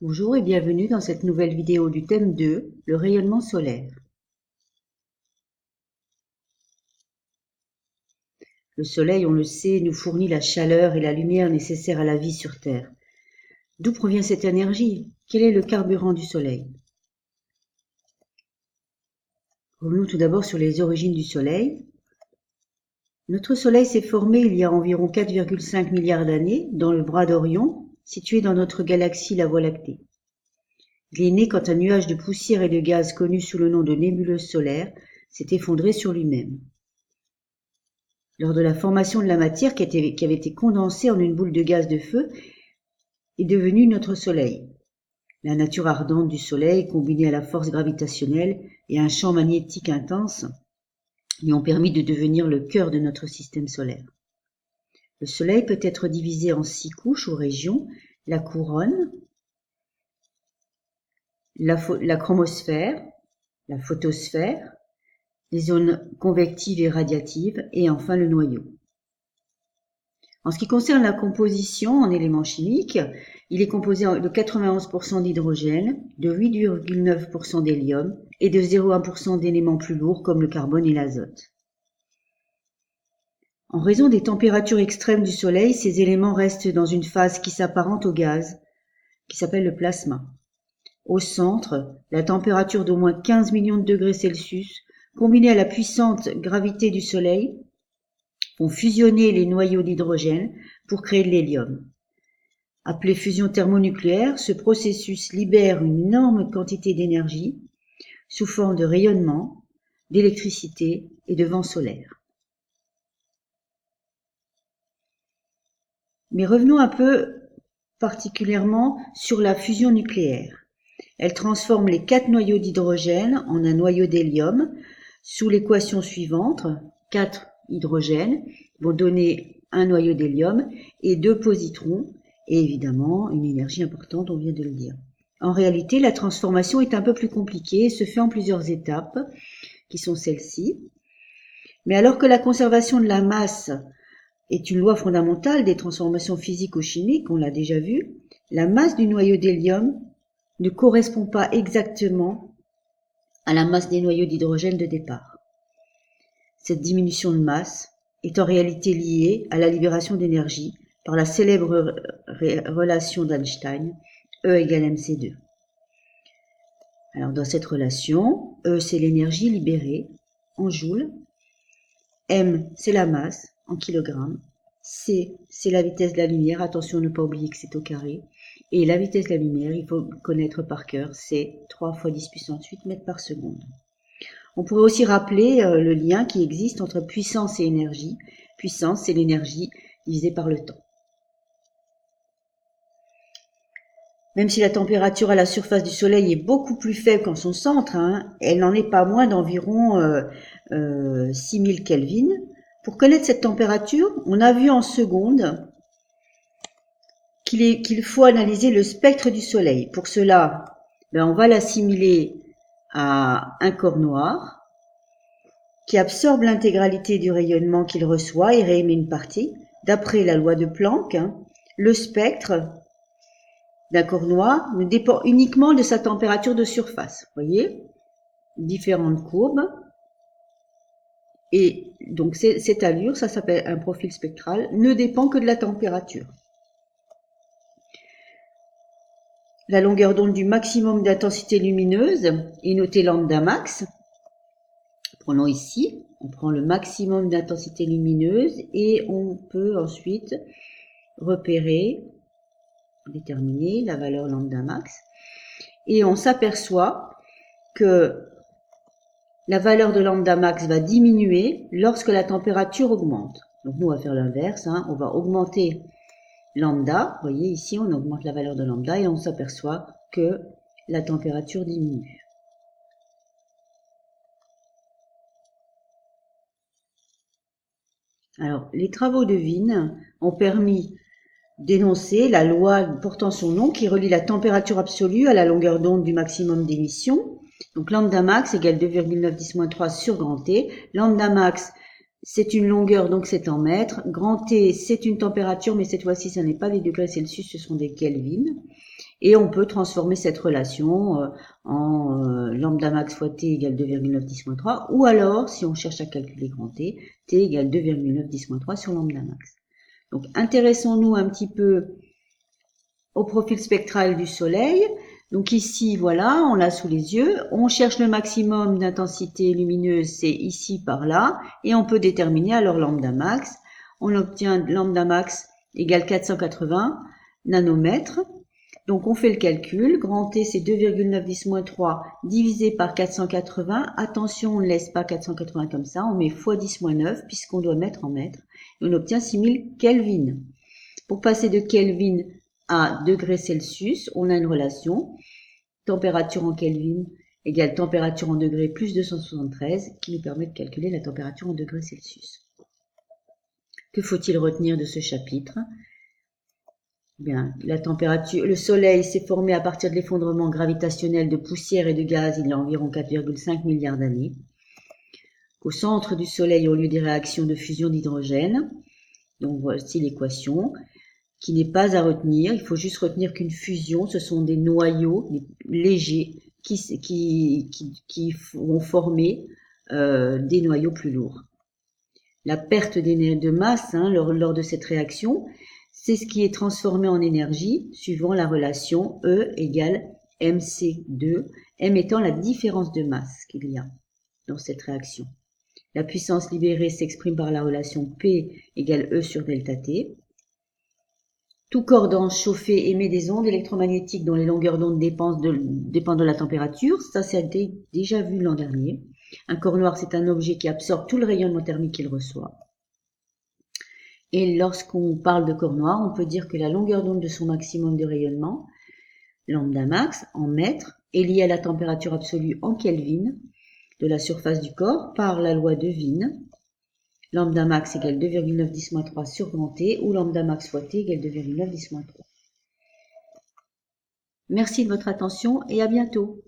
Bonjour et bienvenue dans cette nouvelle vidéo du thème 2, le rayonnement solaire. Le soleil, on le sait, nous fournit la chaleur et la lumière nécessaires à la vie sur Terre. D'où provient cette énergie? Quel est le carburant du soleil? Revenons tout d'abord sur les origines du soleil. Notre soleil s'est formé il y a environ 4,5 milliards d'années dans le bras d'Orion, situé dans notre galaxie la Voie lactée. Il est né quand un nuage de poussière et de gaz connu sous le nom de nébuleuse solaire s'est effondré sur lui-même. Lors de la formation de la matière qui avait été condensée en une boule de gaz de feu est devenue notre Soleil. La nature ardente du Soleil, combinée à la force gravitationnelle et à un champ magnétique intense, lui ont permis de devenir le cœur de notre système solaire. Le Soleil peut être divisé en 6 couches ou régions: la couronne, la chromosphère, la photosphère, les zones convectives et radiatives, et enfin le noyau. En ce qui concerne la composition en éléments chimiques, il est composé de 91% d'hydrogène, de 8,9% d'hélium et de 0,1% d'éléments plus lourds comme le carbone et l'azote. En raison des températures extrêmes du Soleil, ces éléments restent dans une phase qui s'apparente au gaz, qui s'appelle le plasma. Au centre, la température d'au moins 15 millions de degrés Celsius, combinée à la puissante gravité du Soleil, font fusionner les noyaux d'hydrogène pour créer de l'hélium. Appelé fusion thermonucléaire, ce processus libère une énorme quantité d'énergie sous forme de rayonnement, d'électricité et de vent solaire. Mais revenons un peu particulièrement sur la fusion nucléaire. Elle transforme les 4 noyaux d'hydrogène en un noyau d'hélium sous l'équation suivante: 4 hydrogènes vont donner un noyau d'hélium et 2 positrons, et évidemment une énergie importante, on vient de le dire. En réalité, la transformation est un peu plus compliquée et se fait en plusieurs étapes, qui sont celles-ci. Mais alors que la conservation de la masse est une loi fondamentale des transformations physiques ou chimiques, on l'a déjà vu, la masse du noyau d'hélium ne correspond pas exactement à la masse des noyaux d'hydrogène de départ. Cette diminution de masse est en réalité liée à la libération d'énergie par la célèbre relation d'Einstein, E égale mc2. Alors dans cette relation, E c'est l'énergie libérée en joules, m c'est la masse en kilogrammes, c c'est la vitesse de la lumière, attention à ne pas oublier que c'est au carré, et la vitesse de la lumière, il faut connaître par cœur, c'est 3 × 10 puissance 8 mètres par seconde. On pourrait aussi rappeler le lien qui existe entre puissance et énergie. Puissance, c'est l'énergie divisée par le temps. Même si la température à la surface du Soleil est beaucoup plus faible qu'en son centre, elle n'en est pas moins d'environ 6000 Kelvin. Pour connaître cette température, on a vu en secondes qu'il faut analyser le spectre du Soleil. Pour cela, on va l'assimiler à un corps noir qui absorbe l'intégralité du rayonnement qu'il reçoit et réémet une partie. D'après la loi de Planck, le spectre d'un corps noir ne dépend uniquement de sa température de surface. Vous voyez, différentes courbes. Et donc cette allure, ça s'appelle un profil spectral, ne dépend que de la température. La longueur d'onde du maximum d'intensité lumineuse est notée lambda max. Prenons ici, on prend le maximum d'intensité lumineuse et on peut ensuite repérer, déterminer la valeur lambda max. Et on s'aperçoit que la valeur de lambda max va diminuer lorsque la température augmente. Donc nous, on va faire l'inverse, on va augmenter lambda. Vous voyez ici, on augmente la valeur de lambda et on s'aperçoit que la température diminue. Alors, les travaux de Wien ont permis d'énoncer la loi portant son nom qui relie la température absolue à la longueur d'onde du maximum d'émission. Donc lambda max égale 2,910-3 sur grand T. Lambda max, c'est une longueur, donc c'est en mètres. Grand T, c'est une température, mais cette fois-ci, ce n'est pas des degrés Celsius, ce sont des Kelvin. Et on peut transformer cette relation en lambda max fois t égale 2,9 10-3, ou alors, si on cherche à calculer grand t, t égale 2,9 10-3 sur lambda max. Donc, intéressons-nous un petit peu au profil spectral du Soleil. Donc ici, voilà, on l'a sous les yeux. On cherche le maximum d'intensité lumineuse, c'est ici par là, et on peut déterminer alors lambda max. On obtient lambda max égale 480 nanomètres. Donc on fait le calcul, grand T c'est 2,9 10-3 divisé par 480. Attention, on ne laisse pas 480 comme ça, on met x 10-9 puisqu'on doit mettre en mètres. Et on obtient 6000 Kelvin. Pour passer de Kelvin à degrés Celsius, on a une relation température en Kelvin égale température en degrés plus 273 qui nous permet de calculer la température en degrés Celsius. Que faut-il retenir de ce chapitre? Bien, la température, le Soleil s'est formé à partir de l'effondrement gravitationnel de poussière et de gaz il y a environ 4,5 milliards d'années. Au centre du Soleil ont lieu des réactions de fusion d'hydrogène. Donc voici l'équation qui n'est pas à retenir. Il faut juste retenir qu'une fusion, ce sont des noyaux légers qui vont former des noyaux plus lourds. La perte de masse lors de cette réaction, c'est ce qui est transformé en énergie suivant la relation E égale mc2, m étant la différence de masse qu'il y a dans cette réaction. La puissance libérée s'exprime par la relation P égale E sur delta T. Tout corps dense chauffé émet des ondes électromagnétiques dont les longueurs d'onde dépendent de la température. Ça, c'est déjà vu l'an dernier. Un corps noir, c'est un objet qui absorbe tout le rayonnement thermique qu'il reçoit. Et lorsqu'on parle de corps noir, on peut dire que la longueur d'onde de son maximum de rayonnement, lambda max, en mètres, est liée à la température absolue en Kelvin de la surface du corps par la loi de Wien. Lambda max égale 2,9 10-3 sur grand T, ou lambda max fois T égale 2,9 10-3. Merci de votre attention et à bientôt.